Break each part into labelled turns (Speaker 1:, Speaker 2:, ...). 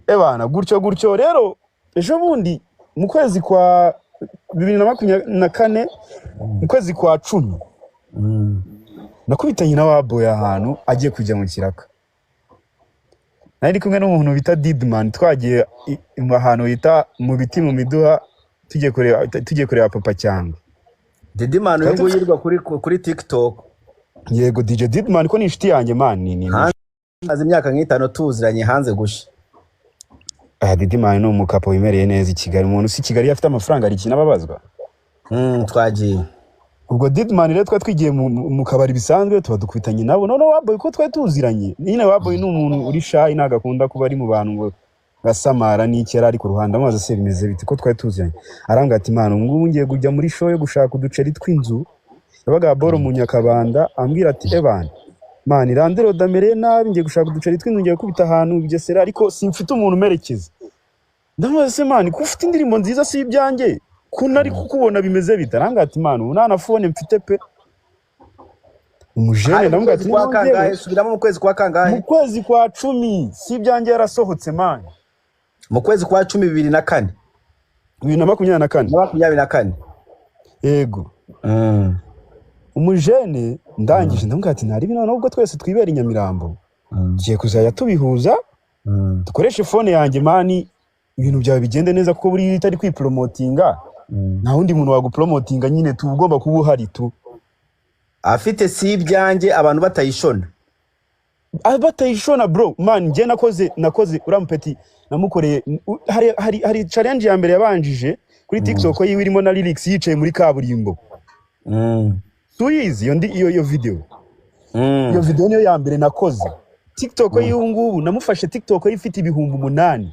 Speaker 1: Ebana gutyo rero ejo bundi mu kwezi kwa 2024 mu kwezi kwa 10 nakubitanye na Waboy ahantu agiye kujya mu kiraka. Nari kumwe n'umuntu bita Didman twagiye ahantu bita mu biti mu miduha tugiye kureba papa cyangwa.
Speaker 2: Didman uyu yirwa kuri TikTok.
Speaker 1: Yego DJ Didman ko ni inshuti yanjye man ni.
Speaker 2: Azi imyaka nk'itano tuziranye hanze gusha.
Speaker 1: Didman ni umukapo wimereye neza i Kigali. Umuntu si Kigali afite amafaranga ari kinababazwa.
Speaker 2: Twagiye.
Speaker 1: Ubwo Didman rero twigiye mu kabari bisanzwe tuba dukubitanye nabo. None Waboy ko tuziranye. Nyine Waboy ni umuntu uri shy nagakunda kuba ari mu bantu ngo gasamara n'ikera ari ku ruhande amaze se bimeze biti ko tuziranye. Aranga ati man ngubu ngiye kujya muri show yo gushaka uduceri tw'inzu. Yabaga boro mu Nyakabanda ambwira ati ebana man irandero damere nabi ngiye gushaka uduceri tw'inzu ngiye kubita ahantu bigesera ariko simfite umuntu merekeza. Ndamaze se man ko ufite indirimbo nziza si ibyanjye kunari kukubona bimeze bitaranga ati man unana phone mfite pe umujene ndamubwira ati
Speaker 2: kwa kangahe subiramo mu kwezi kwa kangahe
Speaker 1: mu kwezi kwa 10 si ibyanjye yarasohotse man
Speaker 2: mu kwezi kwa 10 2024
Speaker 1: yego umujene ndangije ndamubwira ati ntari bino nubwo twese twibera inyamirambo giye kuzaya tubihuza dukoreshe phone yanjye mani ibintu byawe bigende neza kuko buri itari kwipromotinga nta wundi muntu wagupromotinga nyine tugomba kuba uhari tu
Speaker 2: afite si ibyanjye abantu
Speaker 1: batayishona bro man nje nakoze urampeti namukoreye hari challenge ya mbere yabanjije kuri TikTok yiwe irimo na lyrics yicaye muri kaburimbo tuyizi iyo video iyo video niyo ya mbere nakoze TikTok y'ungubu namufashe TikTok ifite ibihumbi 8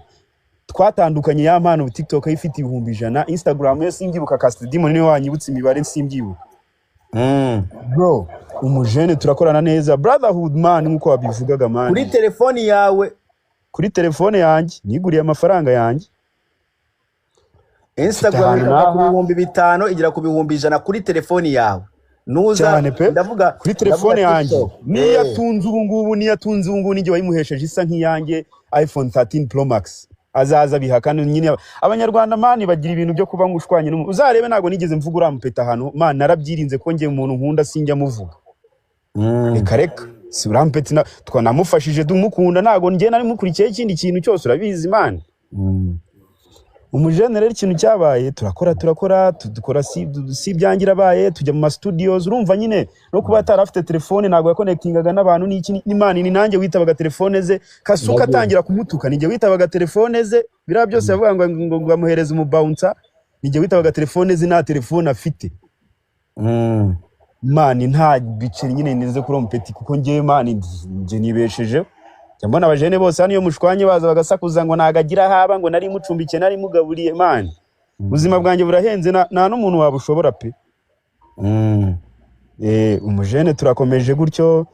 Speaker 1: twatandukanye ya mpano TikTok ifite ibihumbi 100 Instagram yo simbyibuka Castdimo niwe wanyibutse imibare simbyibuka bro umujene turakorana neza brotherhood man nkuko wabivugaga man
Speaker 2: kuri
Speaker 1: telefone yanjye niguriye amafaranga yanjye
Speaker 2: Instagram ikaba ku bihumbi 5 igira ku bihumbi 100 kuri telefone yawe nuza
Speaker 1: ndavuga kuri telefone yanjye niyatunze ubungubu nije wayimuhesheje isa nk'iyanjye iPhone 13 Pro Max azaza bihakana nyine abanyarwanda mani bagira ibintu byo kuba ngushwanye uzarebe nago nigeze mvuga urampeta hano man narabyirinze ko ngiye umuntu nkunda sinjya muvuga reka si urampeti twanamufashije dumukunda nago ngiye nari mukurikiye ikindi kintu cyose urabizi man umujene rero ikintu cyabaye turakora dukora si byangira baye tujya mu studios urumva nyine no kuba atarafite telefone nago yakonectingaga n'abantu n'iki n'imani ni nanjye witabaga telefone ze kasuka atangira kumutuka nije witabaga telefone ze bira byose yavuga ngo amuhereza umubouncer nije witabaga telefone ze na telefone afite mani nta biceri nyine nize kuri ompeti kuko ngiye mani nje nibesheje cyambona abajene bose hano iyo mushwanye baza bagasakuza ngo nagagira haba ngo nari mucumbike nari mugaburiye man ubuzima bwanjye burahenze nta n'umuntu wabushobora pe umujene turakomeje gutyo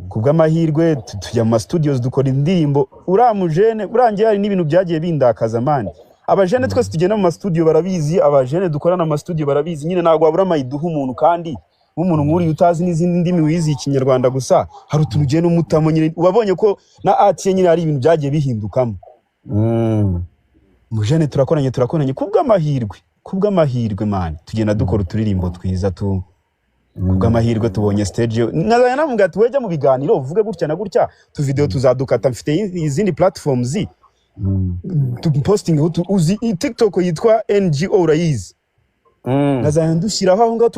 Speaker 1: kubw'amahirwe tujya mu studios dukora indirimbo uramujene urangiye hari n'ibintu byagiye bindakaza man abajene twese tugenda mu studio barabizi abajene dukorana mu studio barabizi nyine nagwa wabura mayiduha umuntu kandi umuntu nkuri utazi n'izindi ndimi wizi ikinyarwanda gusa hari utunugene umutamo nyine ubabonye ko na art nyine hari ibintu byagiye bihindukamo mujene turakoranye kubw'amahirwe man tugenda dukora uturirimbo twiza kubw'amahirwe tubonye stage nazanya namuga ati wejya mu biganiro uvuge gutya na gutya tu video tuzadukata mfite izindi platforms posting uzi TikTok yitwa NGO urayizi nazanya ndushyiraho aho ngaho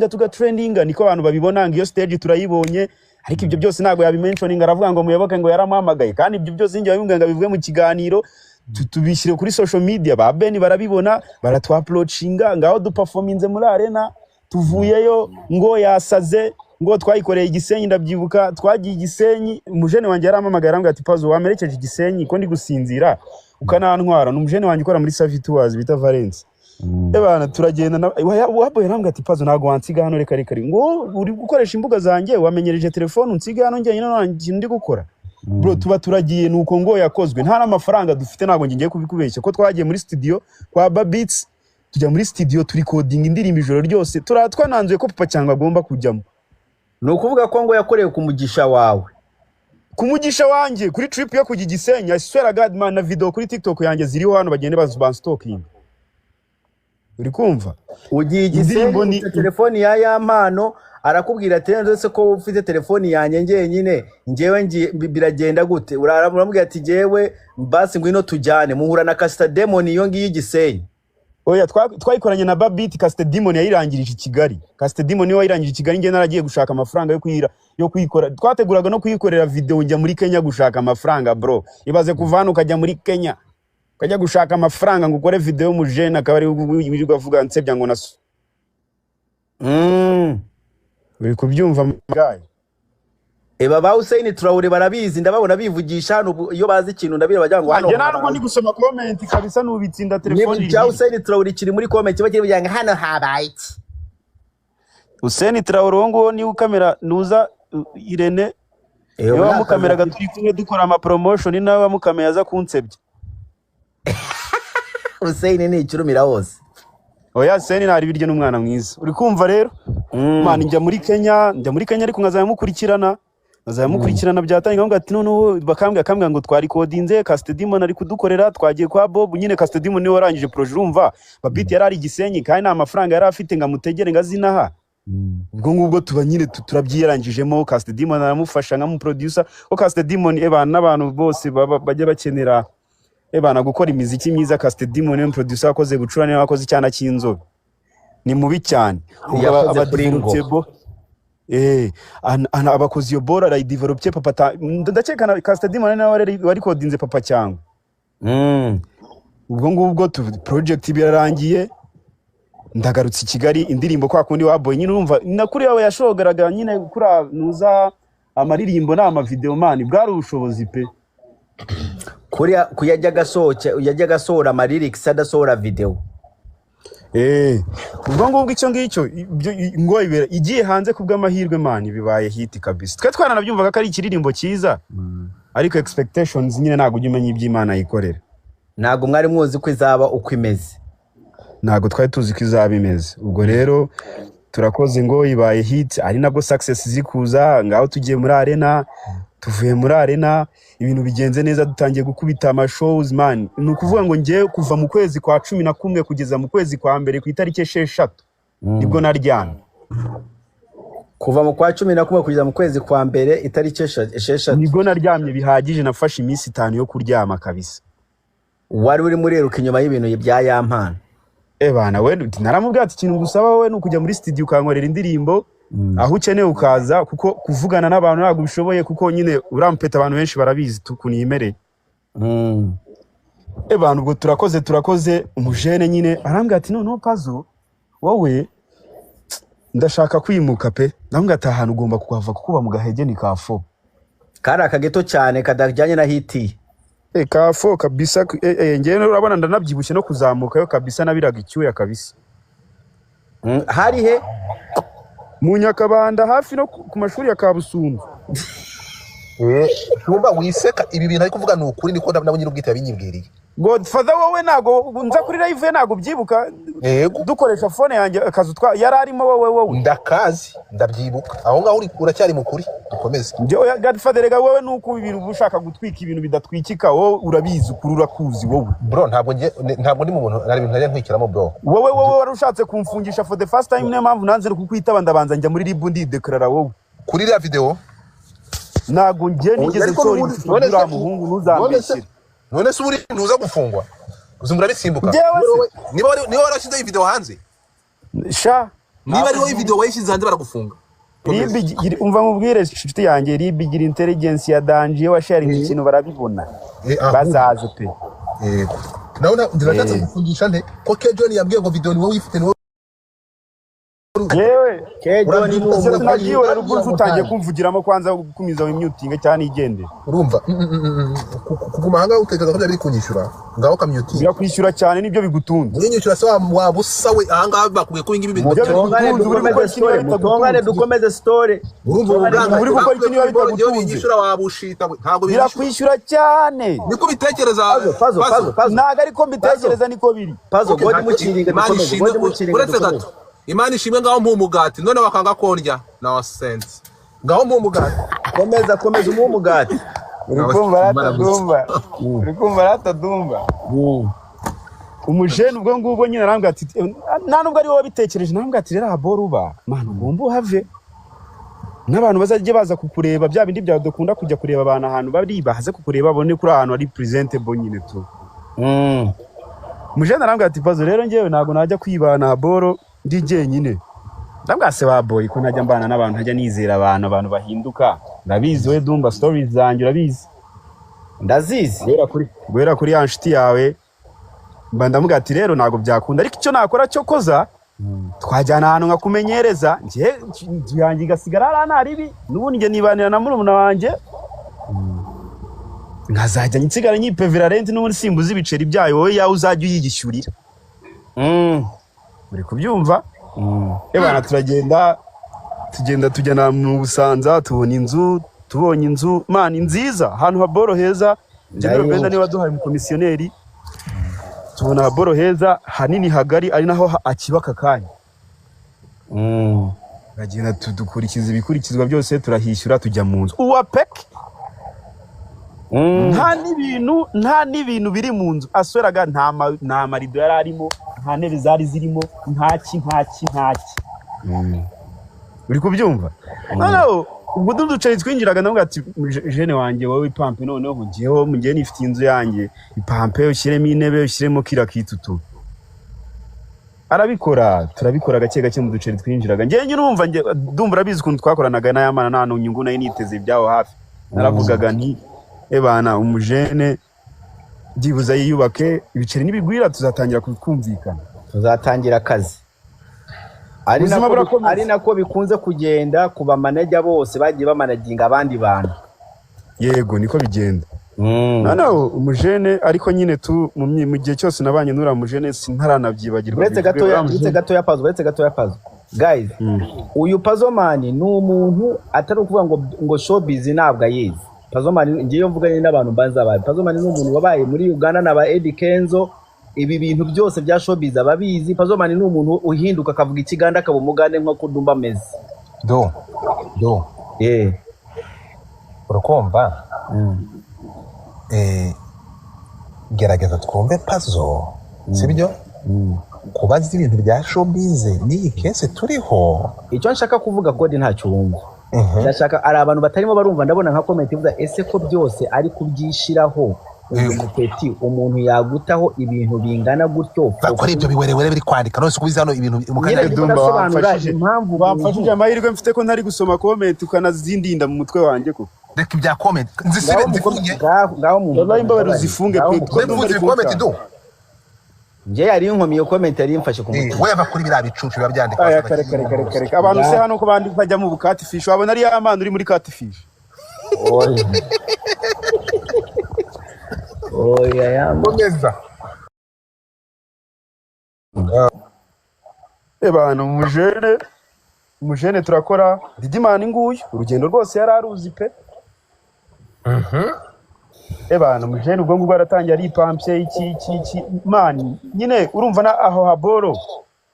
Speaker 1: tugatrendinga niko abantu babibona ngiyo stage turayibonye ariko ibyo byose nago yabimentioning aravuga ngo muyoboke ngo yaramuhamagaye kandi ibyo byose ngiye bivuga ngo bivuge mu kiganiro tubishyire kuri social media ba Ben barabibona baratwaplotchinga ngaho duperforminze muri arena tuvuyeyo ngo yasaze ngo twayikoreye Igisenyi ndabyibuka twagiye Igisenyi umujene wanjye yarampamagaye arambwira ati Pazo wamerekeje Igisenyi ko ndi gusinzira ukanantwara n'umujene wanjye ukora muri Savituwas bita Valence ebana turagenda Waboy yarambwira ati Pazo nago wansiga hano reka ngo uri gukoresha imbuga zanjye wamenyereje telefone unsiga hano njye nyine ndi gukora bro tuba turagiye nuko ngo yakozwe nta n'amafaranga dufite nago ngiye kubikubeshya ko twagiye muri studio kwa Babits tujya muri studio turi coding indirimbo ijoro ryose turatwananzuye ko papa cyangwa agomba kujyamo
Speaker 2: no kuvuga ko ngo yakorewe ku mugisha wawe
Speaker 1: ku mugisha wanjye kuri trip yo kujya Gisenyi I swear God man na video kuri TikTok yanjye ziriho hano bagende bazbanstoking uri kumva
Speaker 2: ugiye Gisenyi telefoni ya mpano arakubwira ati ndetse ko ufite telefoni yanjye ngenyine ngewe biragenda gute uramubwira ati jewe basi ngwino tujyane muhura na Casta Demon iyo ngiyi Gisenyi
Speaker 1: oya twayikoranye na Babit Casta Demon yayirangirije i Kigali Casta Demon niwe yayirangirije i Kigali nge naragiye gushaka amafaranga yo kuyikora twateguraga no kuyikorera video njya muri Kenya gushaka amafaranga bro ibaze kuvana ukajya muri Kenya ukajya gushaka amafaranga ngo ukore video mu jeune akabari uvuga nsebya ngo naso uri kubyumva guy
Speaker 2: baba Hussein Traore barabizi ndababona bivugisha hano iyo bazi ikintu ndabira bajya ngo hano
Speaker 1: njye ntabwo ndi gusoma comment kabisa nubitsinda telefone
Speaker 2: ya Hussein Traore kiri muri comment bagiye bajya hano habaye iki
Speaker 1: Hussein Traore ngo ni ukamera nuza Irene yo bamukamera gaturi kumwe dukora ama promotion nawe bamukamera aza kunsebye
Speaker 2: Hussein ni ikirumira hose
Speaker 1: oya Hussein nari biryo n'umwana mwiza uri kumva rero man njya muri Kenya ariko nkazamukurikirana byatangira ngo ati none bakambwira ngo twari codinze Casta Demon ari kudukorera twagiye kwa Bob nyine Casta Demon niwe warangije projet urumva Babit yari ari Gisenyi kandi nta mafaranga yari afite ngamutegere ngazinaha ubwo ngubwo tuba nyine turabyirangijemo Casta Demon aramufasha nka mu producer ko Casta Demon n'abantu bose bajya bakenera bana gukora imiziki myiza Casta Demon niwe producer wakoze gucurana wakoze cyana cy'inzobe ni mubi cyane abadivelope abakozi yo bora ra develope papa ndakeka na Casta Demon nawe wari codinze papa cyangwa ubwo ngubwo project birarangiye ndagarutse i Kigali indirimbo kwa kundi waboye nyine urumva nakuri yawe yashogaraga nyine kura nuza amaririmbo na video man bwari ubushobozi pe kuyajya gasohora amalyrics adasohora video ubwo ngubwo icyo ngicyo ngo ibera igiye hanze kubw'amahirwe man bibaye hit kabisa twe twananabyumvaga ko ari ikiririmbo cyiza ariko expectations nyine ntago ujye iby'Imana yikorera
Speaker 2: ntago mwari muzi ko izaba uko imeze
Speaker 1: ntago twari tuzi ko izaba imeze ubwo rero turakoze ngo ibaye hit ari nabwo success zikuza ngaho tugiye muri arena tuvuye muri arena ibintu bigenze neza dutangiye gukubita ama shows man nukuvuga ngo ngiye kuva mu kwezi kwa 11 kugeza mu kwezi kwa mbere ku itariki 6 nibwo naryana
Speaker 2: kuva mu kwa 11 kugeza mu kwezi kwa mbere itariki 6
Speaker 1: nibwo naryamye bihagije nafashe iminsi 5 yo kuryama kabisa
Speaker 2: wari uri mureruka inyuma y'ibintu bya yampana
Speaker 1: bana we naramubwira ati ikintu gusaba wowe nukujya muri studio ukankorera indirimbo aho ukeneye ukaza kuko kuvugana n'abantu ntabwo bishoboye kuko nyine urampeta abantu benshi barabizi tukunimereye bantu ubwo turakoze umujene nyine arambwira ati no Pazo wowe ndashaka kwimuka pe ndambwira ati ahantu ugomba kuhava kuko mu gahege ni kafo
Speaker 2: kari akageto cyane kadajyanye na hiti
Speaker 1: kafo kabisa ngewe urabona ndanabyibushye no kuzamuka yo kabisa nabiraga icyuya kabisa
Speaker 2: hari he
Speaker 1: mu Nyakabanda hafi no ku mashuri ya Kabusunzu
Speaker 3: Numba wiseka ibi bintu ari kuvuga n'ukuri niko nabo nyiri ubwite yabinyibwiriye
Speaker 1: Godfather wowe nago nza kuri live nago byibuka dukoresha phone yanjye akazu yari arimo wowe
Speaker 3: ndakazi ndabyibuka aho ngaho uri uracyari mukuri dukomeze
Speaker 1: nje Godfather rega wowe nuko ibintu bushaka gutwika ibintu bidatwikika wowe urabizi kurura kuzi wowe
Speaker 3: bro ntabwo ndi mu muntu nari ibintu najya ntwikiramo bro
Speaker 1: wowe warushatse kumfungisha for the first time niyo mpamvu nanze kukwitaba ndabanza njya muri libu ndi declara wowe
Speaker 3: kuri la video
Speaker 1: nago nje nigeze sorry ura muhungu ntuzambeshyire
Speaker 3: none se uri ntuza gufungwa uzumura bisimbuka niba warashyize iyi video hanze
Speaker 1: sha
Speaker 3: niba ari wowe video wayishyize hanze baragufunga
Speaker 1: Ribi umva mubwire inshuti yanjye Ribi gira intelligence ya danger wa sharing ikintu barabibona bazaze pe
Speaker 3: naona ndiratatse gufungisha nte ko Kejon yambwiye ngo video ni wowe uyifite ni
Speaker 1: yewe Kejon ni umuntu nagiye ruguru utangiye kumvugiramo kwanza gukumiza imyutinga cyane igende
Speaker 3: urumva kuguma hanga utekereza ko byari kunyishyura ngaho kamyutinga
Speaker 1: birakwishyura cyane nibyo bigutunze
Speaker 3: unyishyura se wabusawe hanga bakubwiye ko ingibi
Speaker 2: mutongane dukomeze story
Speaker 3: urumva
Speaker 1: uri gukora ikintu niba bitagutunze
Speaker 3: unyishyura wabushita ntago
Speaker 1: birakwishyura cyane
Speaker 3: niko bitekereza
Speaker 2: Pazo
Speaker 1: ntago ariko mbitekereza niko biri
Speaker 2: Pazo godi mukiringa dukomeze godi mukiringa
Speaker 3: Imana ishimwe ngaho mu mugati none bakanga kondya na sense ngaho mu mugati
Speaker 2: komeza umuhe umugati.
Speaker 1: uri kumva ratadumba umujene ubwo ngubwo nyine arambwira ati nta nubwo ari wowe bitekereje, narambwira ati rero Haboro uba mana ugomba uhave n'abantu bazajye baza kukureba, bya bindi byawe dukunda kujya kureba abantu ahantu bari bahaze kukureba babone kuri ahantu ari presentable nyine tu. Umujene arambwira ati Pazo rero ngewe ntago najya kwibana Haboro ndi jyenyine. Ndabwira se wa boy ko najya mbana n'abantu najya nizera abantu bahinduka. Ndabizi we Dumba stories zanjye urabizi.
Speaker 2: Ndazizi.
Speaker 1: Guhera kuri ya nshuti yawe mba ndamuga ati rero ntago byakunda, ariko icyo nakora cyo koza twajyana ahantu nkakumenyereza ngiye yanjye igasigara ari naribi n'ubundi nge nibanira na murumuna wanjye nkazajya nsigara nyipevera rent n'ubundi simbuza ibiceri byayo wowe yawe uzajya uyigishyurira. Muri kubyumva? Ebana tugenda tujyana mu Busanza tubonye inzu man nziza ahantu Haboro heza. General Benda niwe waduhaye mu komisioneri tubona Haboro heza hanini hagari ari naho akibaka kanya. Bagenda tudukurikiza ibikurikizwa byose turahishyura tujya mu nzu uwa pek. Nta n'ibintu biri mu nzu asweraga nta marido yari arimo, nta ntebe zari zirimo, ntaki. Uri kubyumva? Noneho ubwo duducaye twinjiraga ndavuga ati jene wanjye wowe ipampe noneho ngiyeho mugiye nifite inzu yanjye ipampe ushyiremo intebe ushyiremo kira kitutu. Arabikora turabikora gake mu duceri twinjiraga ngiye nyurumva ndumva urabizi ukuntu twakoranaga n'ayamana nta nyungu nayo niteze ibyaho hafi. Naravugaga nti ebana umujene byibuza yiyubake ibiceri nibigwira tuzatangira kumvikana,
Speaker 2: tuzatangira akazi. Ari nako bikunze kugenda kuba manager bose bagiye bamanaginga abandi bantu.
Speaker 1: Yego niko bigenda. Noneho umujene ariko nyine tu mu gihe cyose nabanye nura mujene sintaranabyibagirwa.
Speaker 2: Uretse gato ya Pazo. Guys, uyu Pazo man ni umuntu atari ukuvuga ngo showbiz ntabwo ayizi. Pazo man ngiye mvuganye n'abantu mbanza baye. Pazo man ni umuntu wabaye muri Uganda na ba Eddie Kenzo. Ibi bintu byose bya showbiz ababizi. Pazo man ni umuntu uhinduka akavuga ikiganda akaba umugande nko kudumba meze.
Speaker 3: Do. Urukumva? Gerageza twumve Pazo. Sibyo? Kubaza ibintu bya showbiz ni kese turiho.
Speaker 2: Icyo nshaka kuvuga ko ntacyo wumva. Ndashaka ari abantu batarimo barumva ndabona nka comment ivuga ese ko byose ari kubyishiraho. Umupeti umuntu yagutaho ibintu bingana gutyo
Speaker 3: bakora ibyo biwerewere biri kwandika nose kubiza hano ibintu
Speaker 1: mukanya Dumba bamfashije amahirwe mfite ko ntari gusoma comment ukanazindinda mu mutwe wanjye ko
Speaker 3: reka ibya comment nzisibe ndifunge
Speaker 2: ngaho mu
Speaker 1: wallahi imbabaro zifunge pe
Speaker 3: ko Dumba ari comment do
Speaker 2: nje yari inkomi yo comment yari imfashe ku mutwe
Speaker 3: wewe bakuri bira bicucu biba byandika
Speaker 1: kare abantu se hano ko bandi bajya mu bukati fish wabona ari amana uri muri cat fish
Speaker 2: oya
Speaker 3: yameza
Speaker 1: ebana umujene turakora Didimani nguyu urugendo rwose yararuzi pe ebana umujene ubwo ngubwo aratangiye ari pampye iki mani nyine urumva na aho Haboro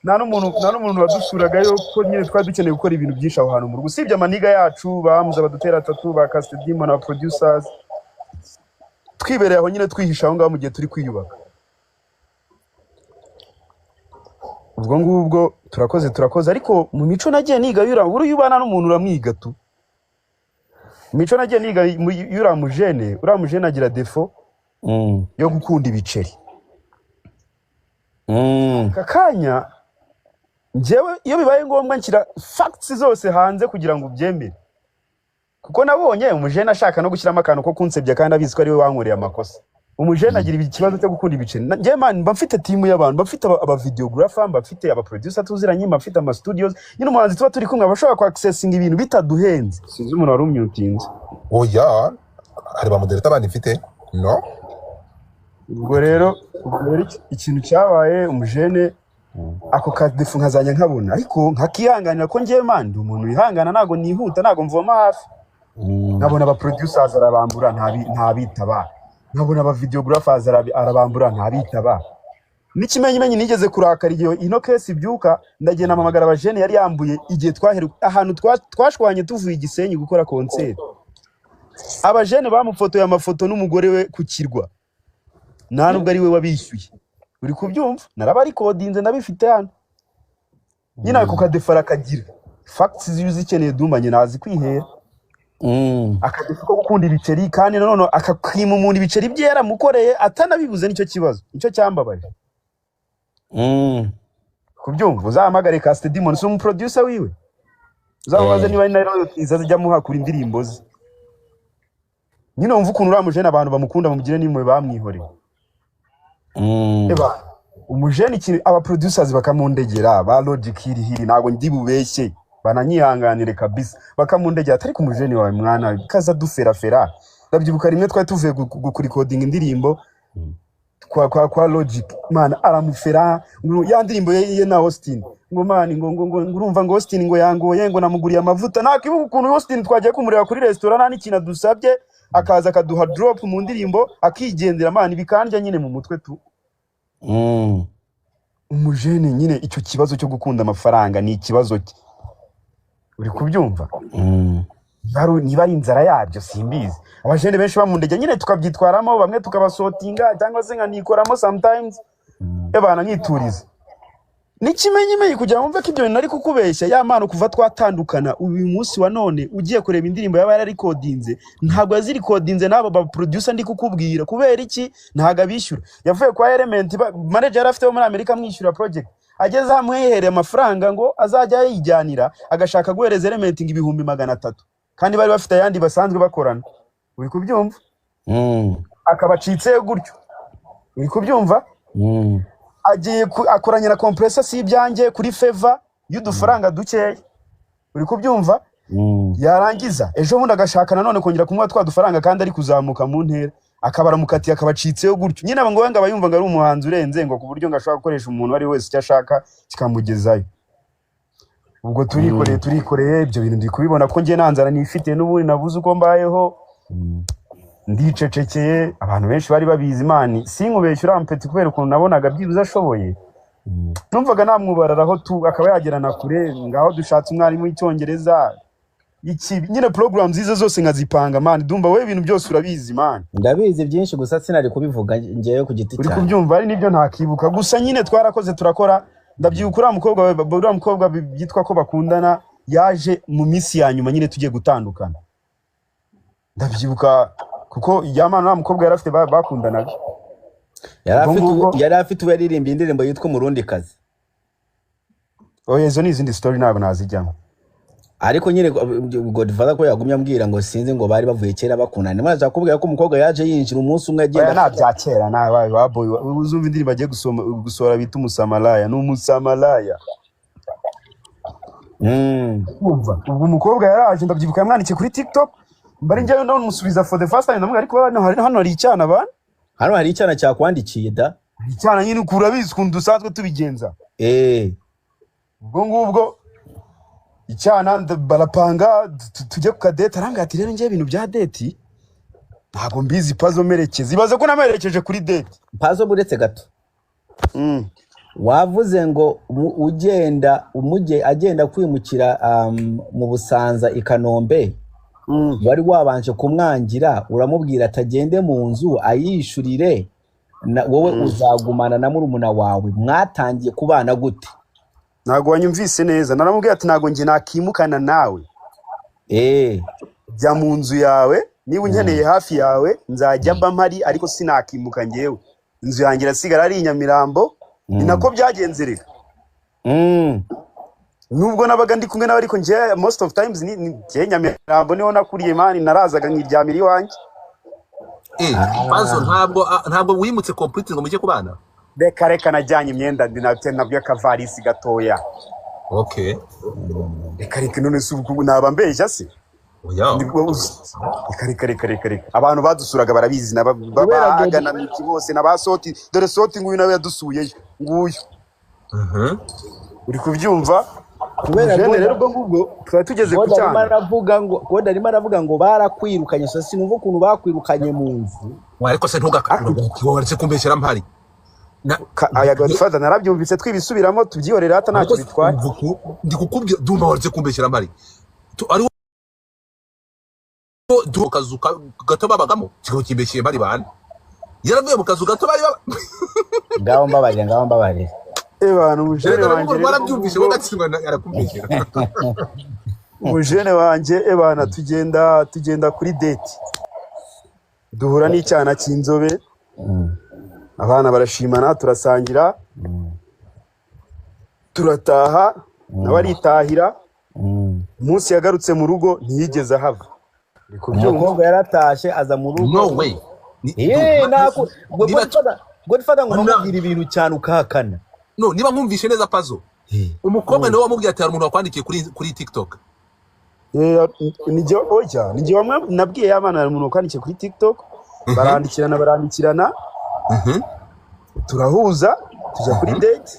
Speaker 1: nta n'umuntu wadusuraga ko nyine twari dukeneye gukora ibintu byinshi aho hantu mu rugo usibye amaniga yacu bamuza badutera tatu ba Castedimo na producers twibereye aho nyine twihisha aho ngaho mu gihe turi kwiyubaka. Ubwo ngubwo turakoze ariko mu mico nagiye niga uruyubana n'umuntu uramwiga tu. Mico nagiye niga yuramujene agira defo yo gukunda ibiceri. Kakanya njyewe iyo bibaye ngombwa nshyira facts zose hanze kugira ngo ubyemere. Kuko nabonye umujene ashaka no gushyiramo akantu ko kunsebya kandi abizi ko ari we wankoreye amakosa. Umujene agira ikibazo cyo gukunda ibiceri. Njye man mba mfite team y'abantu, mba mfite aba videographer, mba mfite aba producer tuziranye, mba mfite ama studios. Nyine umuhanzi tuba turi kumwe abashobora ku accessing ibintu bitaduhenze. Sinzi umuntu wari umyutinze.
Speaker 3: Oya, hari ba moderator abandi mfite. No.
Speaker 1: Ubwo rero ikintu cyabaye umujene ako kadefu nkazanya nkabona ariko nkakihanganira ko njye man ndi umuntu wihangana nago nihuta nago mvoma hafi. Nkabona aba producers arabambura ntabitaba. Nkabona aba videographers arabambura ntabitaba. n'ikimenyimenyi nigeze kurakara igihe ino case ibyuka ndagenda mpamagara abajene yari yambuye igihe ahantu twashwanye tuvuye Gisenyi gukora concert abajene bamufotoye amafoto n'umugore we ku kirwa nta nubwo ari we wabishyuye uri kubyumva narabarikodinze ndabifite hano nyina ko kadefara kagira facts zikeneye dumanye nazi kwihera akadefa ko gukunda ibiceri kandi none akakwima umuntu ibiceri bye yaramukoreye atanabibuze nicyo kibazo nicyo cyambabaje kubyumva uzahamagare Cast Demon si umuproducer wiwe uzamubaze niba ari na royalties azijya muha kuri indirimbo ze nyine wumva ukuntu uramujene abantu bamukunda mumugire nimwe bamwihoreye eba umujene iki aba producers bakamundegera ba Logic hiri nago ndi bubeshye bananyihanganire kabisa bakamundegera atari ku mujene wawe mwana kaza duferafera ndabyibuka rimwe twari tuvuye gurecording indirimbo kwa Logic mana aramufera ya ndirimbo ye na Austin ngo mani ngo urumva ngo Austin ngo yangoye ngo namuguriye amavuta nakibuka ukuntu Austin twagiye kumureba kuri restaurant nta n'ikintu dusabye akaza akaduha drop mu ndirimbo akigendera mani bikandya nyine mu mutwe tu umujene nyine icyo kibazo cyo gukunda amafaranga ni ikibazo cye uri kubyumva niba ari inzara yabyo simbizi abajene benshi bamundege nyine tukabyitwaramo bamwe tukabasotinga cyangwa se nkanikoramo sometimes ebana nkituriza n'ikimenyimenyi kugira wumve ko ibyo bintu ari kukubeshya ya mpano kuva twatandukana uyu munsi wa none ugiye kureba indirimbo yaba yararecordinze ntabwo yazirikodinze nabo ba producer ndi kukubwira kubera iki ntago abishyura yavuye kwa Element manager yarafite muri Amerika mwishyura project ageze hamwe yihereye amafaranga ngo azajya yijyanira agashaka guhereza Element ibihumbi 300 kandi bari bafite ayandi basanzwe bakorana uri kubyumva akabacitse gutyo uri kubyumva agiye akoranya na compressor si ibyanjye kuri Favor y'udufaranga dukeya uri kubyumva yarangiza ejo bundi agashaka none kongera kumuha twadufaranga kandi ari kuzamuka mu ntera akabara mukati akabacitseho gutyo nyine abo ngo wenga bayumva ngo ari umuhanzi urenze ngo kuburyo ngashaka gukoresha umuntu ari wese icyo ashaka kikamugezayo ubwo turikoreye ibyo bintu ndi kubibona ko ngiye nanzara nifite n'ubundi nabuze uko mbayeho ndicecekeye abantu benshi bari babizi imani sinkubeshyura ampeti kubera ukuntu nabonaga byibuze ashoboye numvaga namwubararaho tu akaba yagerana kure ngaho dushatse umwarimu w'icyongereza iki nyine programs zize zose nkazipanga man dumba we ibintu byose urabizi man
Speaker 2: ndabizi byinshi gusa sinari kubivuga ngewe ku giti cyane
Speaker 1: uri kubyumva ari nibyo ntakibuka gusa nyine twarakoze turakora ndabyibuka uriya mukobwa byitwa ko bakundana yaje mu minsi ya nyuma nyine tugiye gutandukana ndabyibuka kuko yamana mukobwa yarafite bakundanaga
Speaker 2: yari afite ubaririmba indirimbo yitwa Umurundi kazi
Speaker 1: izo ni izindi story ntabwo nazijyamo
Speaker 2: ariko nyine Godfather ko yagumye ambwira ngo sinzi ngo bari bavuye kera bakundana maze akubwira ko umukobwa yaje yinjira umunsi umwe agenda
Speaker 1: nta bya kera nta baboy uzumva indirimbo agiye gusora bita umusamalaya n'umusamalaya umva ubwo umukobwa yaraje ndabyibuka yamwandikiye kuri TikTok mbari njyewe none musubiza for the first time namwe ariko hano hari icyana bana
Speaker 2: hano hari icyana cyakwandikiye da
Speaker 1: icyana nyine ukurabizi kundu dusanzwe tubigenza ubwo ngubwo icyana barapanga tujye ku kadete aranga ati rero njye ibintu bya date ntago mbizi pazo merekeze ibaze ko namerekeje kuri date
Speaker 2: pazo buretse gato wavuze ngo agenda kwimukira mu Busanza i Kanombe wari wabanje kumwangira uramubwira atagende mu nzu ayishurire wowe uzagumana na murumuna wawe mwatangiye kubana gute
Speaker 1: ntago wanyumvise neza naramubwiye ati ntago nge nakimukana nawe jya mu nzu yawe niba unkeneye hafi yawe nzajya mba mpari ariko sinakimuka ngewe inzu yanjye irasigara ari Nyamirambo ni nako byagenze reka nubwo nabaga ndi kumwe nawe ariko nje most of times ni Nyamirambo niho nakuriye mani narazaga nkiryamira iwanjye
Speaker 3: Pazo ntabwo wimutse complete ngo mujye kubana
Speaker 1: reka najyanye imyenda nabyo akavarisi gatoya
Speaker 3: okay
Speaker 1: reka none subuku naba mbeshya se reka abantu badusuraga barabizi babagana miki bose nabasoti dore soti nguyu nawe yadusuye nguyu uri kubyumva
Speaker 2: kubera
Speaker 1: rero ubwo ngubwo twari tugeze ku cyana
Speaker 2: arimo aravuga ngo barakwirukanye so sinumva ukuntu bakwirukanye mu nzu
Speaker 3: ariko se ntugakabura kumbeshyira mpari
Speaker 1: aya Godfather narabyumvise twibisubiramo tubyihorera hata ntacyo bitwaye
Speaker 3: ndi kukubwira Dumba waretse kumbeshyira mari ariho du kazu gato babagamo kiko kimbeshiye mari bana yaravuye mu kazu gato bari
Speaker 2: ngaho mbabaje
Speaker 1: abantu umujene wanje
Speaker 3: barabyumvise bo gatsindwa yarakumbeshyira
Speaker 1: umujene wanje ebana tugenda kuri date duhura n'icyana cy'inzobe abana barashimana turasangira turataha nabaritahira umunsi yagarutse mu rugo ntiyigeze ahava
Speaker 2: umukobwa yaratashe aza mu rugo
Speaker 3: no way
Speaker 2: nako Godfather ngo mubwira ibintu cyane ukahakana
Speaker 3: no niba nkumvishe neza puzzle umukobwa niwe wamubwiye ati hari umuntu wakwandikiye kuri TikTok
Speaker 1: nijye wamwe nabwiye abana hari umuntu wakwandikiye kuri TikTok barandikirana turahuza tujya kuri date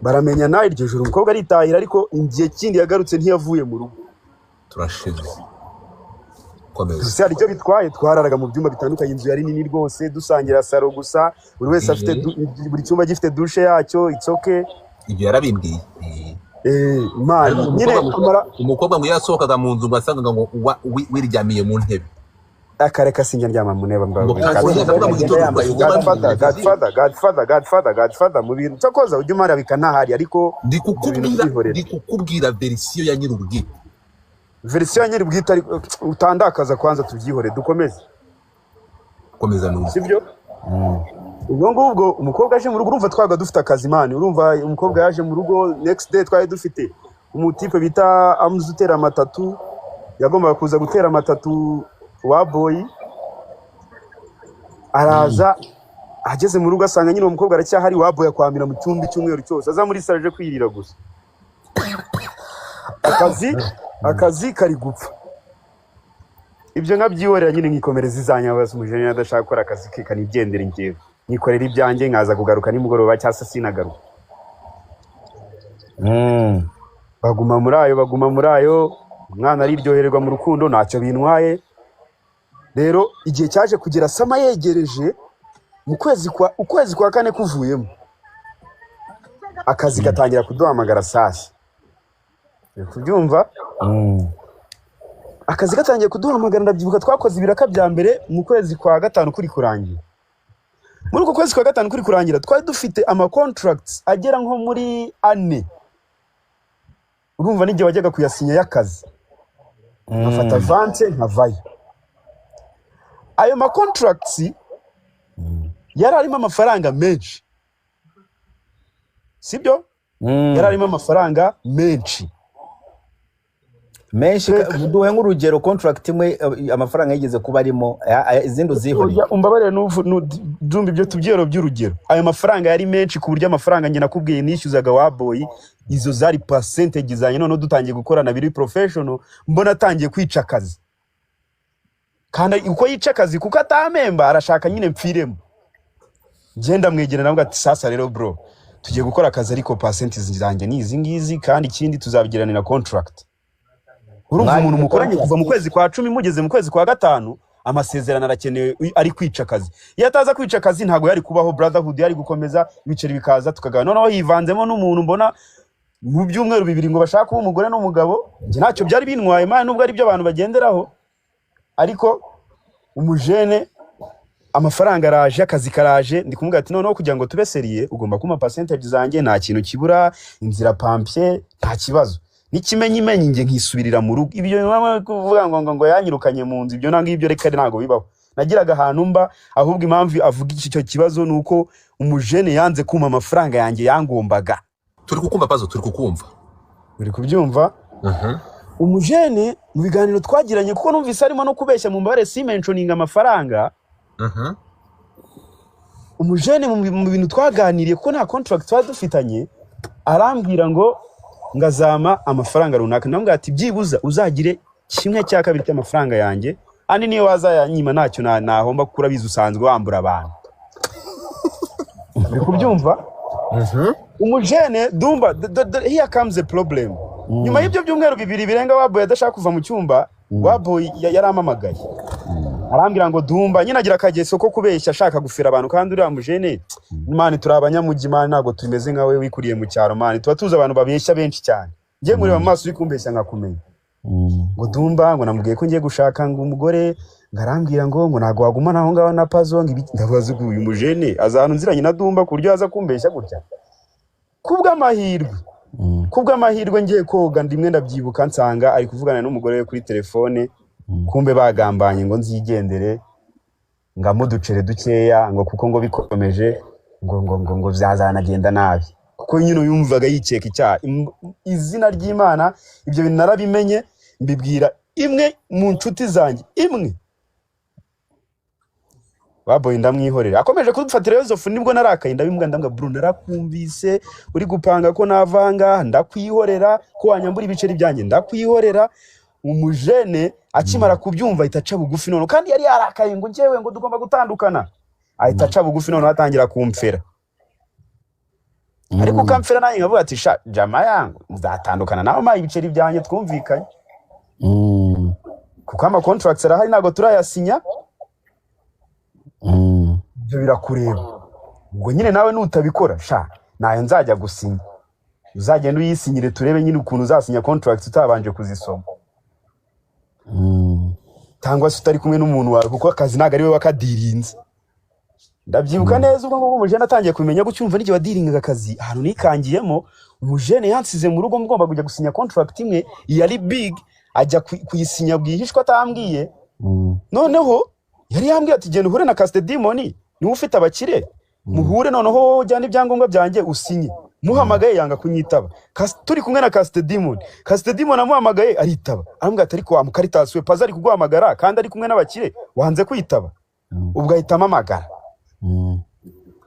Speaker 1: baramenyana iryo joro umukobwa aritahira ariko igihe kindi yagarutse ntiyavuye mu rugo
Speaker 3: turashize
Speaker 1: gusa aricyo bitwaye twararaga mu byumba bitandukanye inzu yari nini rwose dusangira saro gusa buri wese afite buri cyumba gifite douche yacyo itsoke
Speaker 3: ibyo yarabimbwiye
Speaker 1: man nyine
Speaker 3: umukobwa ngo yasohokaga mu nzu basanga ngo wiryamiye mu ntebe
Speaker 1: akareka sinjya ndyama mu ntebe Godfather mu bintu cyakoza ujye umara bikanahari ariko
Speaker 3: ndikukubwira verisiyo ya nyir'ubwite
Speaker 1: verisiyo ya nyir'ubwite ariko utandakaza kwanza tubyihore dukomeze
Speaker 3: nuko
Speaker 1: sibyo ubwo ngubwo umukobwa aje mu rugo urumva twaga dufite akazi mani urumva umukobwa yaje mu rugo next day twari dufite umutipe bita amuzi utera amatatu yagombaga kuza gutera amatatu wa boy araza ageze mu rugo asanga nyine umukobwa aracyahari wa boy akwamira mu cyumba cy'umweru cyose aza muri saje kwirira gusa akazi kari gupfa ibyo nkabyihorera nyine nkikomereza izanyabaza umujene adashaka gukora akazi ke kanigendera ngewe nikorera ibyanjye nkaza kugaruka nimugoroba cyangwa sinagaruka baguma muri ayo umwana ariryohererwa mu rukundo ntacyo bintwaye rero igihe cyaje kugera sama yegereje mu ukwezi kwa kane kuvuyemo akazi gatangira kuduhamagara sasa kubyumva akazi gatangiye kuduhamagara ndabyibuka twakoze ibiraka bya mbere mu kwezi kwa gatanu kuri kurangira muri uko kwezi kwa gatanu kuri kurangira twari dufite ama contracts agera nko muri 4 urumva n'igihe wajyaga kuyasinya y'akazi afata vance nkavayo ayo ma contracts yari arimo amafaranga menshi sibyo yari arimo amafaranga menshi
Speaker 2: duhe nk'urugero contract imwe amafaranga yigeze kuba arimo izindi uzihoreye
Speaker 1: umbabarire n'udumba ibyo tubyero by'urugero ayo mafaranga yari menshi ku buryo amafaranga njye nakubwiye nishyuzaga wa boy izo zari percentage zanye none dutangiye gukorana biri professional mbona atangiye kwica akazi kandi uko yica akazi kuko atamemba arashaka nyine mpfiremo ngenda mwegera nabwo ati sasa rero bro tugiye gukora akazi ariko percentage zanjye ni izi ngizi kandi ikindi tuzabigiranira contract urumva umuntu mukoranye kuva mu kwezi kwa 10 mugeze mu kwezi kwa 5 amasezerano arakenewe ari kwica akazi iyo ataza kwica akazi ntago yari kubaho brotherhood yari gukomeza ibiceri bikaza tukagana noneho hivanzemo n'umuntu mbona mu byumweru bibiri ngo bashaka kuba umugore n'umugabo nje ntacyo byari bintwaye man nubwo ari byo abantu bagenderaho ariko umujene amafaranga araje akazi karaje ndi kumuga ati noneho kugira ngo tube seriye ugomba kuma percentage zanjye nta kintu kibura inzira pampie nta kibazo nikimenyimenyi nge nkisubirira mu rugo ibyo mama kuvuga ngo yanyirukanye mu nzu ibyo nanga ibyo reka ntago bibaho nagiraga ahantu mba ahubwo impamvu avuga icyo kibazo nuko umujene yanze kuma amafaranga yanjye yangombaga
Speaker 3: turi kukumva pazo turi kukumva
Speaker 1: uri kubyumva umujene mu biganiro twagiranye kuko numvise arimo no kubeshya mu mbare si mentioning amafaranga umujene mu bintu twaganiriye kuko nta contract twari dufitanye arambwira ngo ngazama amafaranga runaka ndambwira ati byibuza uzagire kimwe cya kabiri cy'amafaranga yanjye andi niyo wazayanyima ntacyo nahomba kukura biza usanzwe wambura abantu uri kubyumva umujene dumba here comes the problem nyuma y'ibyo byumweru bibiri birenga waboy adashaka kuva mu cyumba waboy yaramamagaye arambwira ngo Dumba nyine agira akageso ko kubeshya ashaka gufira abantu kandi uriya mujene mani turi abanyamugi mani ntago tumeze nkawe wikuriye mu cyaro mani tuba tuzi abantu babeshya benshi cyane ngiye muri mu maso uri kumbeshya nkakumenya ngo Dumba ngo namubwiye ko ngiye gushaka ngo umugore ngarambwira ngo ntago wagumana aho ngaho na Pazo ngo ndabaza uyu mujene azahanu nziranye na Dumba ku buryo aza kumbeshya gutya kubw'amahirwe ngiye koga ndimwe ndabyibuka nsanga ari kuvugana n'umugore we kuri telefone kumbe bagambanye ngo nzigendere ngamuducere dukeya ngo kuko ngo bikomeje ngo byazanagenda nabi kuko nyine yumvaga yikeka icyaha izina ry'Imana ibyo bintu narabimenye mbibwira imwe mu nshuti zanjye imwe baboye ndamwihorera akomeje kudufatira Yozefu nibwo narakaye ndabimbwa ndambwa bro narakumvise uri gupanga ko navanga ndakwihorera ko wanyambura ibiceri byanjye ndakwihorera umujene akimara kubyumva itaca bugufi none kandi yari yarakaye ngo njewe ngo dugomba gutandukana ahita aca bugufi none atangira kumfera ariko kamfera naye ngavuga ati sha jama yangu nzatandukana nawe mayi ibiceri byanjye twumvikanye kuko ama contracts arahari nago turayasinya byo birakureba ubwo nyine nawe nutabikora sha nayo nzajya gusinya uzagenda uyisinyire turebe nyine ukuntu uzasinya contracts utabanje kuzisoma tangwa se utari kumwe n'umuntu wawe kuko akazi naga ari we wakadirinze ndabyibuka neza ubwo ngo umujene atangiye kumenya gucyumva n'igihe wadiringa akazi ahantu nikangiyemo umujene yansize mu rugo ngomba kujya gusinya contract imwe yari big ajya kuyisinya bwihishwa atambwiye noneho yari yambwiye ati genda uhure na Caste Demon ni ufite abakire muhure noneho jyana ibyangombwa byanjye usinye muhamagaye yanga kunyitaba turi kumwe na Caste Demon amuhamagaye aritaba arambwira ati ariko amukaritasiwe Pazo ari kuguhamagara kandi ari kumwe n'abakire wanze kwitaba ubwo ahitamo amagara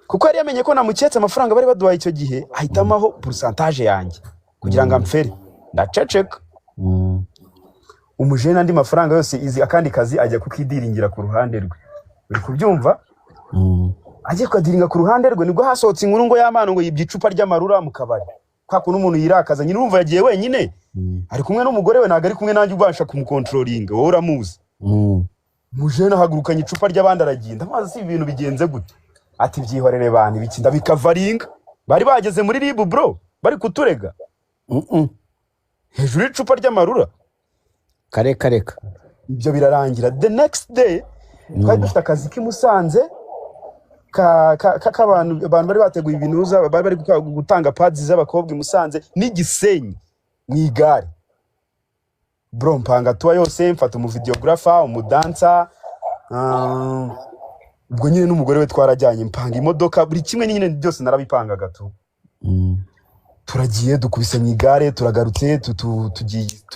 Speaker 1: kuko yari yamenye ko namuketse amafaranga bari baduhaye icyo gihe ahitamaho pourcentage yanjye kugira ngo amfere ndaceceka umujene andi mafaranga yose izi akandi kazi ajya kukidiringira ku ruhande rwe uri kubyumva agiye kwadiringa ku ruhande rwe nibwo hasohotse inkuru ngo y'amano ngo yibye icupa ry'amarura mu kabari kwa kuntu umuntu yirakaza nyine urumva yagiye wenyine ari kumwe n'umugore we naga ari kumwe nanjye ubasha kumukontrolinga wowe uramuzi umujene ahagurukanye icupa ry'abandi aragenda amazi si ibintu bigenze gute ati byihorere bani bikinda bikavaringa bari bageze muri ribu bro bari kuturega hejuru y'icupa ry'amarura
Speaker 2: kareka
Speaker 1: ibyo birarangira the next day twari dufite akazi k'imusanze k'abantu bari bateguye ibinuza bari gutanga pads z'abakobwa imusanze n'igisenyi mu igare bro mpanga tuwa yose mfata umuvideographer umudansa ubwo nyine n'umugore we twarajyanye mpanga imodoka buri kimwe nyine byose narabipangaga tu turagiye dukubise mu igare turagarutse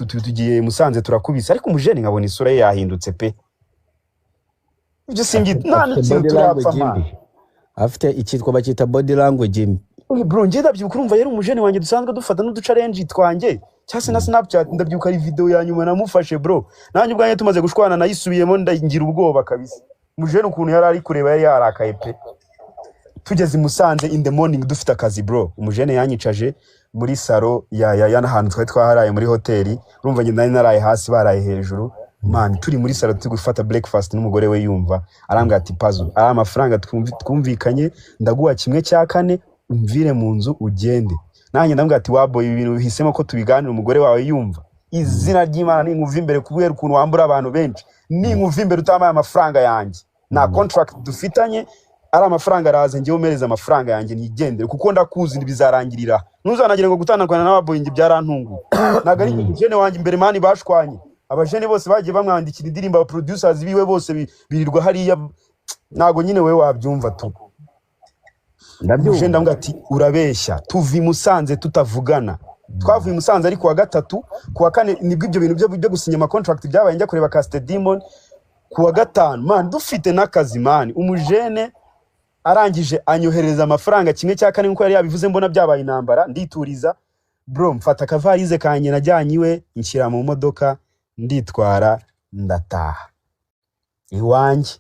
Speaker 1: tugiye Musanze turakubise ariko umujene nkabona isura ye yahindutse pe ibyo singi nani turapfa ma
Speaker 2: afite icyitwa bakita body language
Speaker 1: bro ngiye ndabyibuka urumva yari umujene wanjye dusanzwe dufata n'udu challenge twanjye cyase na Snapchat ndabyibuka ari video ya nyuma namufashe bro nanjye ubwanjye tumaze gushwana nayisubiyemo ndagira ubwoba kabisa umujene ukuntu yari ari kureba yari yarakaye pe tugeze Musanze in the morning dufite akazi bro umujene yanyicaje muri salo ya nahantu twari twaharaye muri hoteli urumva nge nari naraye hasi baraye hejuru man turi muri salo turi gufata breakfast n'umugore we yumva arambwira ati Pazo ari amafaranga twumvikanye ndaguha kimwe cya kane umvire mu nzu ugende nanjye ndambwira ati waboye ibintu bihisemo ko tubiganira umugore wawe yumva izina ry'Imana ninkuva imbere kubera ukuntu wambura abantu benshi ninkuva imbere utamaye amafaranga yanjye na contract dufitanye ari amafaranga araze ngiye umereza amafaranga yanjye nigendere kuko ndakuzi bizarangirira ntuzanagire ngo gutandukana n'ababoyingi byarantunguye naga ari umujene wanjye imbere mani bashwanye abajene bose bagiye bamwandikira indirimbo aba producers biwe bose birirwa hariya nago nyine wewe wabyumva tu ndabyumva ndambwa ati urabeshya tuvi Musanze tutavugana twavuye Musanze ari kuwa gatatu kuwa kane nibwo ibyo bintu byo gusinya ama contract byabaye njya kureba Caste Demon kuwa gatanu man dufite nakazi man umujene arangije anyohereza amafaranga kimwe cya kane nkuko yari yabivuze mbona byabaye intambara ndituriza bro mfata kavarize kanye najyanyiwe inshyira mu modoka nditwara ndataha iwanjye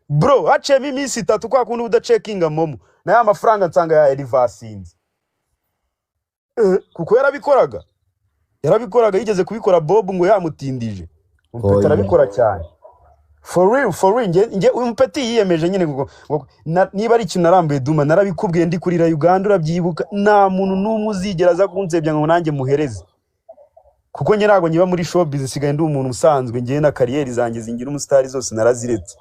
Speaker 1: bro hacemo iminsi 3 kwa kuntu udacekinga momo na ya mafaranga nsanga ya reversinze kuko yarabikoraga yigeze kubikora Bob ngo yamutindije umpeta arabikora cyane for real nge umpeti yiyemeje nyine ngo niba ari ikintu narambuye Duma narabikubwiye ndi kurira Uganda urabyibuka nta muntu n'umwe uzigera aza kunsebya ngo nanjye muhereze kuko nge ntago nyiba muri showbiz sigaye ndi umuntu usanzwe ngiye na kariyeri zanjye zingira umustar zose naraziretse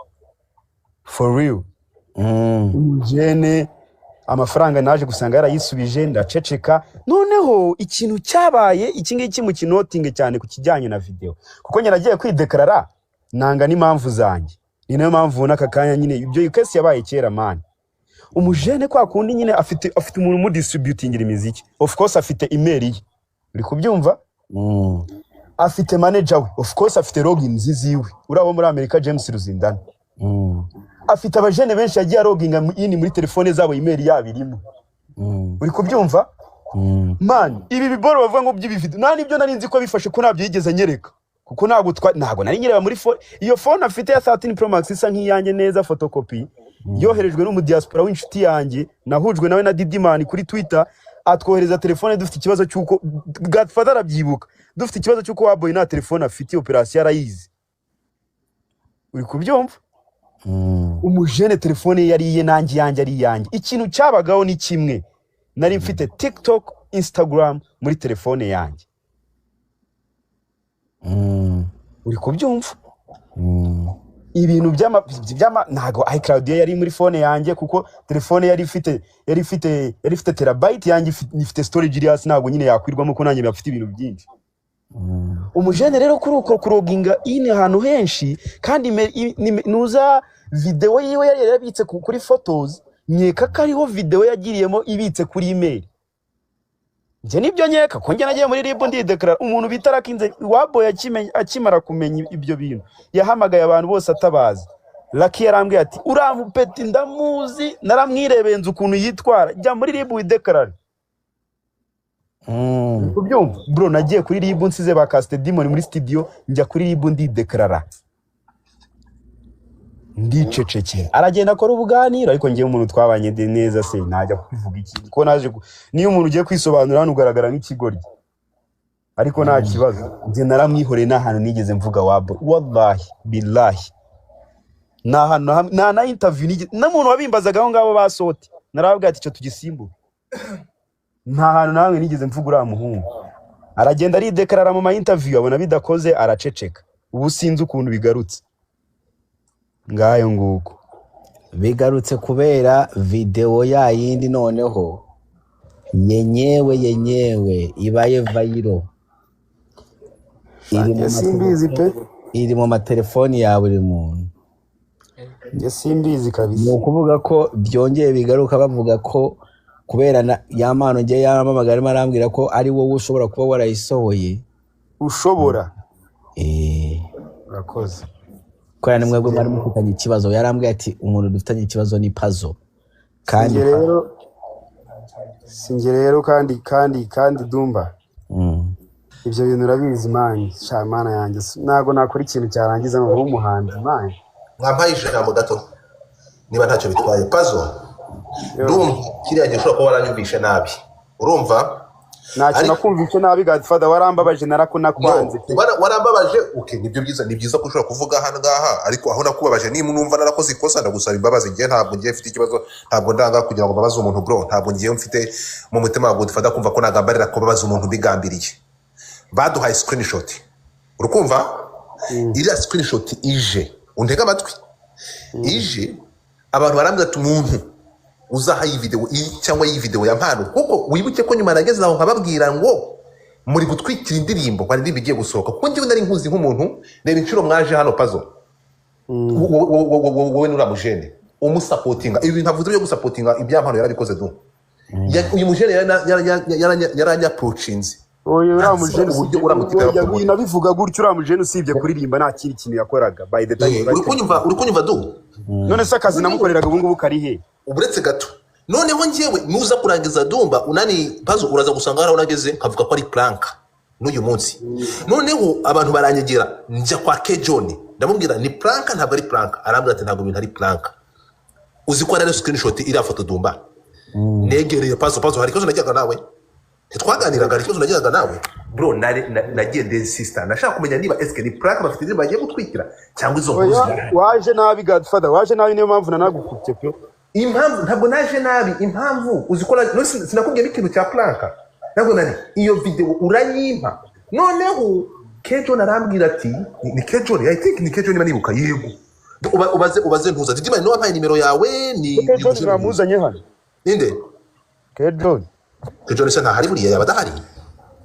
Speaker 1: for real umujene amafaranga naje gusanga yarayisubije ndaceceka noneho ikintu cyabaye iki ngiki mu kinotinge cyane ku kijyanye na video kuko nyiragiye kwideklarara nanga n'impamvu zanjye ni nayo mpamvu naka kanya nyine ibyo case yabaye kera man umujene kwa kundi nyine afite umuntu mu distributing imiziki of course afite email ye uri kubyumva afite manager we of course afite logins ziwe urabo muri America James Ruzindana afite abajene benshi yagiye loginga ini muri telefone zabo email yabirimo uri kubyumva man ibi biboro bavuga ngo by'ibifite nani byo nari nzi ko bifashe ko nabyo yigeze nyereka kuko ntago nari nyireba muri phone iyo phone afite ya 13 Pro Max isa nk'iyanjye neza photocopy yoherejwe no mu diaspora w'inshuti yanjye nahujwe nawe na Didiman kuri Twitter atwohereza telefone dufite ikibazo cyuko Godfather arabyibuka dufite ikibazo cyuko waboye na telefone afite operation yarayizi uri kubyumva umujene telefone yariye nanjye yanjye ari yanjye ikintu cyabagaho ni kimwe nari mfite TikTok Instagram muri telefone yanjye uri kubyumva ibintu byama ntago iCloud yari muri phone yanjye kuko telefone yari ifite terabyte yanjye ifite storage iri hasi ntago nyine yakwirwamo ko nanjye bafite ibintu byinshi umujene rero kuri uko kuroginga ine ahantu henshi kandi nuza video yiwe yari yabitse kuri photos nyeka kariho video yagiriyemo ibitse kuri email nje nibyo nyeka ko nge nagiye muri RIB ndideklara umuntu bitarakinze wabo akimara kumenya ibyo bintu yahamagaye abantu bose atabaza Lucky yarambwiye ati uramupeti ndamuzi naramwirebenze ukuntu yitwara jya muri RIB wideklara kubyumva bro nagiye kuri RIB nsize ba Caste Demon muri studio njya kuri RIB ndideklara ndicecekera aragenda akora ubuganiro ariko ngiye umuntu twabanye neza se najya kuvuga iki ko naje niyo umuntu ugiye kwisobanura hano ugaragara nk'ikigoryi ariko nta kibazo nje naramwihore n'ahantu nigeze mvuga wabo wallahi billahi na interview n'umuntu wabimbazaga aho ngabo basote naravuga ati cyo tugisimbuka nta hantu nawe nigeze mvuga uriya muhungu aragenda aridekarara mu ma interview abona bidakoze araceceka ubu sinzi ukuntu bigarutse ngayo nguko
Speaker 2: bigarutse kubera video ya yindi noneho yenyewe ibaye viral iri mu matelefoni ya buri muntu
Speaker 1: simbizi kabisa
Speaker 2: ni ukuvuga ko byongeye bigaruka bavuga ko kubera ya mpano ngiye yaramamagara marambwira ko ari wowe ushobora kuba warayisohoye
Speaker 1: ushobora urakoze
Speaker 2: ko yani mwebwe mwari mufitanye ikibazo yarambwiye ati umuntu dufitanye ikibazo ni puzzle kandi
Speaker 1: singe rero kandi Dumba ibyo bintu urabizi man shamana yanjye nago nakora ikintu cyarangiza ngo umuhanzi man
Speaker 3: mwampaye ijambo gato niba ntacyo bitwaye puzzle Dumba kiriya gihe ushobora kuba waranyumvishe nabi urumva
Speaker 1: ntacyo nakumvishe nabi Godfather warambabaje narakwanze
Speaker 3: warambabaje okay nibyo byiza ni byiza ko ushobora kuvuga hano ngaha ariko aho nakubabaje ni numva narakoze ikosa ndagusaba imbabazi ngiye ntabwo ngiye mfite ikibazo ntabwo ndanga kugira ngo babaze umuntu bro ntabwo ngiye mfite mu mutima wa Godfather kumva ko nagambarira ko babaze umuntu bigambiriye baduhaye screenshot urukumva iriya screenshot ije untega amatwi ije abantu barambwira ati umuntu uzaha iyi video cyangwa iyi video ya mpano kuko wibuke ko nyuma nageze aho nkababwira ngo muri gutwikira indirimbo kwa ndirimbo igiye gusohoka kuko ngiye nari nkuzi nk'umuntu reba inshuro mwaje hano puzzle wowe nuramujene umusupportinga ibi ntavuze byo gusupportinga ibyampano yarabikoze du uyu mujene yaranya approachinze
Speaker 1: oyo uramujene uburyo uramutika nabivuga gutyo uramujene usibye kuririmba nta kindi kintu yakoraga by the time
Speaker 3: uri kunyumva du
Speaker 1: none se akazi namukoreraga ubu ngubu kari he
Speaker 3: uburetse gato noneho ngiyewe nuza kurangiza Dumba unani puzzle uraza gusanga haraho nageze nkavuga ko ari plank n'uyu munsi noneho abantu baranyegera njya kwa Kejon ndamubwira ni plank ntabwo ari plank arambwira ati ntabwo bintu ari plank uzi ko ari screenshot iri foto Dumba negereye puzzle hari kazo najyaga nawe ntitwaganiraga hari ikibazo nagiraga nawe bro nagiye ndensista nashaka kumenya niba eske ni prank bafite indirimbo bagiye gutwikira cyangwa izo nkuru
Speaker 1: waje nabi Godfather waje nabi niyo mpamvu nanagukubye pe
Speaker 3: impamvu ntabwo naje nabi impamvu uzikora sinakubwiye ikintu cya prank ntabwo nani iyo video uranyimpa noneho Kejo narambwira ati ni Kejo I think ni Kejo niba nibuka yego ubaze ntuza Didima no wampaye nimero yawe ni
Speaker 1: Kejo namuzanye hano
Speaker 3: ninde
Speaker 1: Kejo
Speaker 3: nese nta hari buriya yaba adahari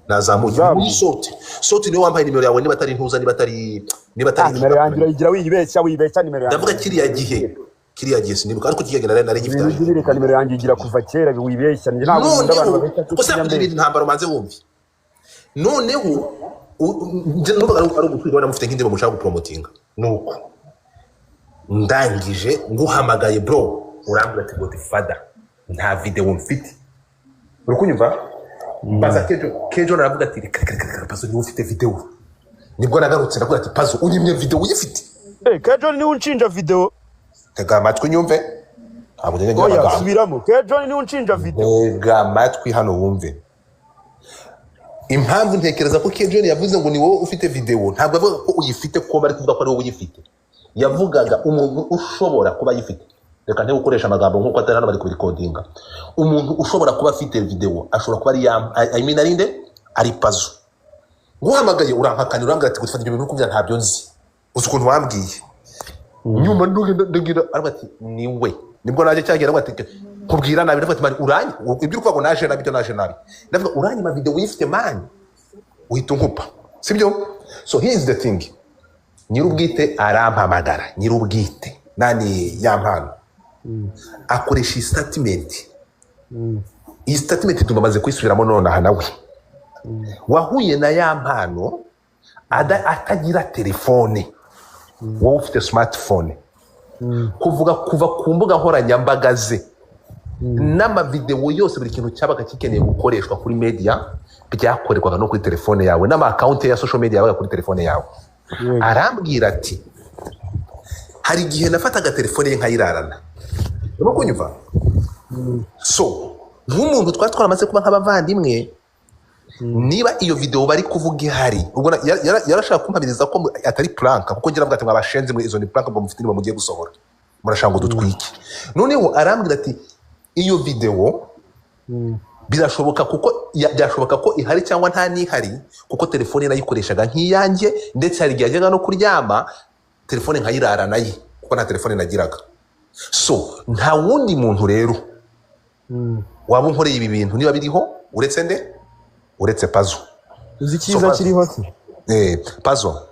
Speaker 3: nazamuye muri sote niyo wampaye nimero yawe niba atari ntuza niba atari
Speaker 1: nimero yanjye urayigira wibeshya nimero yanjye
Speaker 3: ndavuga kiriya gihe sinibuka ariko kigenda nari gifite
Speaker 1: bireka nimero yanjye igira kuva kera wibeshya njye ntabwo nkunda abantu babeshya
Speaker 3: gusa ibintu ntambaro manze wumvi noneho numva ari ugutwira namufite nk'indimo mushaka gupromotinga nuko ndangije nguhamagaye bro urambwira ati Godfather nta video mfite urukunyumva baza Kejo naravuga ati Pazo niwe ufite video nibwo nagarutse ndavuga ati Pazo unyimye video uyifite
Speaker 1: Kejo niwe unshinja video
Speaker 3: tega amatwi nyumve ntabwo njye ngira
Speaker 1: amagambo subiramo Kejo niwe unshinja video
Speaker 3: tega amatwi hano wumve impamvu ntekereza ko Kejo yavuze ngo ni wowe ufite video ntabwo avuga ko uyifite ko bari kuvuga ko ari wowe uyifite yavugaga umuntu ushobora kuba yifite reka nte gukoresha amagambo nkuko atari hano bari kubikodinga umuntu ushobora kuba afite video ashobora kuba ari arinde ari Pazo guhamagaye urampakanira urambwira ati gufata ibyo bintu kuvuga ntabyo nzi uzi ukuntu wambwiye nyuma ndugira ariko ati niwe nibwo naje cyagera ngo ati kubwira nabi ndavuga ati uranye ibyo uvuga ngo naje nabi byo naje nabi ndavuga uranye ma video uyifite man uhita nkupa sibyo so here is the thing nyirubwite arampamagara nyirubwite nani yampano akoresha statement iyi statement tumamaze kwisubiramo none aha nawe wahuye na yampano atagira telefone wowe ufite smartphone kuvuga kuva ku mbuga nkoranyambaga ze n'amavideo yose buri kintu cyabaga kikeneye gukoreshwa kuri media byakorerwaga no kuri telefone yawe n'ama account ya social media yabaga kuri telefone yawe arambwira ati hari igihe nafataga telefone ye nkayirarana urimo kunyumva so nk'umuntu twaramaze kuba nk'abavandimwe niba iyo video bari kuvuga ihari ubwo yarashaka kumpamiriza ko atari prank kuko ngira ngo ati mwabashenze mwe izo ni prank ngo mufite niba mugiye gusohora murashaka ngo dutwike noneho arambwira ati iyo video birashoboka kuko byashoboka ko ihari cyangwa nta nihari kuko telefone nayikoreshaga nk'iyanjye ndetse hari igihe ajyaga no kuryama telefone nkayirara naye kuko nta telefone nagiraga so nta wundi muntu rero waba unkoreye ibi bintu niba biriho uretse Pazo
Speaker 1: uzi kiza kiriho se
Speaker 3: Pazo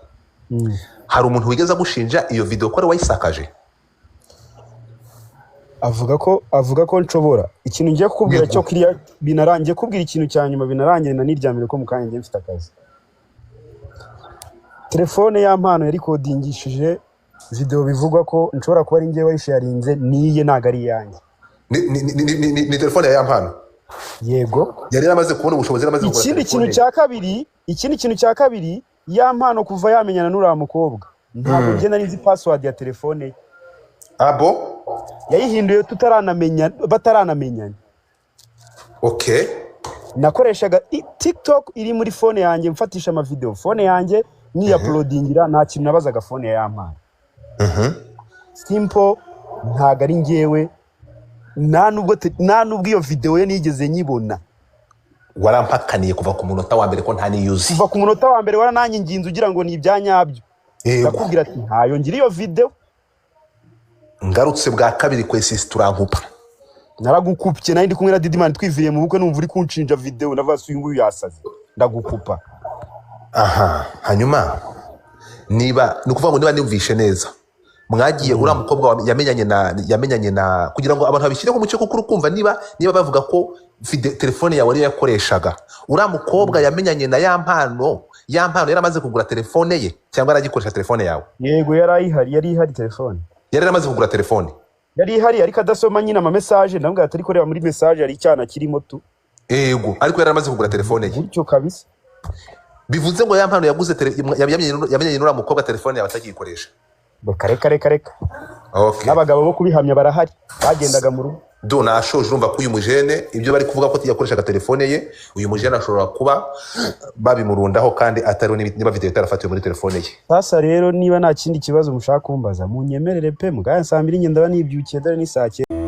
Speaker 3: hari umuntu wigeze gushinja iyo video ko ari wayisakaje
Speaker 1: avuga ko nshobora ikintu ngiye kukubwira cyo kiriya binarangiye kubwira ikintu cya nyuma binarangiye na niryamire ko mukanya ngiye mfite akazi telefone yampano yari kodingishije video bivugwa ko nshobora kuba ari ngiye wayisharinze niye naga ari yanjye
Speaker 3: ni telefone ya yampano
Speaker 1: yego
Speaker 3: yari yaramaze kubona ubushobozi yaramaze
Speaker 1: gukora ikindi kintu cya kabiri yampano kuva yamenyana n'uriya mukobwa ntabwo njye nari nzi password ya telefone
Speaker 3: abo
Speaker 1: yayihinduye bataranamenyana
Speaker 3: okay
Speaker 1: nakoreshaga TikTok iri muri phone yanjye mfatisha ama video phone yanjye ni uploadingira nta kintu nabazaga phone ya yampano simple ntago ari ngewe nta nubwo iyo video ye nigeze nyibona
Speaker 3: warampakaniye kuva ku munota wa mbere ko nta niyuzi
Speaker 1: kuva ku munota wa mbere warananye nginze ugira ngo ni ibyanyabyo ndakubwira ati ntayo ngira iyo video
Speaker 3: ngarutse bwa kabiri kwesisi turankupa
Speaker 1: naragukupye nari ndi kumwe na Didimani twiviriye mu bukwe numva uri kunshinja video navasuye nguyu yasaze ndagukupa
Speaker 3: aha hanyuma niba nukuvuga ngo niba nimvishe neza mwagiye ura mukobwa yamenyanye na kugira ngo abantu babishire ku mucyo kuko urukumva niba bavuga ko telefone yawe ari yakoreshaga ura mukobwa yamenyanye na yampano yaramaze kugura telefone ye cyangwa aragikoresha telefone yawe
Speaker 1: yego yari ihari telefone
Speaker 3: yari yaramaze kugura telefone
Speaker 1: yari ihari ariko adasoma nyine ama message ndambwira atari koreba muri message hari icyana kirimo tu
Speaker 3: yego ariko yari yaramaze kugura telefone ye
Speaker 1: gutyo kabisa
Speaker 3: bivuze ngo yampano yaguze yamenyanye n'ura mukobwa telefone yawe atagikoresha
Speaker 1: reka okay. N'abagabo bo kubihamya barahari bagendaga mu rugo
Speaker 3: do nashoje urumva ko uyu mujene ibyo bari kuvuga ko yakoreshaga telefone ye uyu mujene ashobora kuba babimurundaho kandi atari niba video itarafatiwe muri telefone ye.
Speaker 1: Sasa rero niba nta kindi kibazo mushaka kumbaza munyemerere pe mugaya saa 2 ngenda banibyukiye dore ni saa 9.